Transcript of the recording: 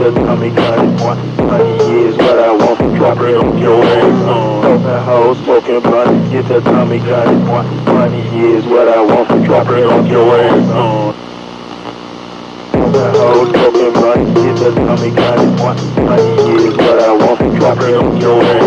the tummy cut it. Money is what I want, drop it on your ass. Open hoes, smoking blunt, get the tummy cut it. Money is what I want, drop it on your ass. Open hoes, smoking blunt, get the tummy cut it. Money is what I want, drop it on your ass.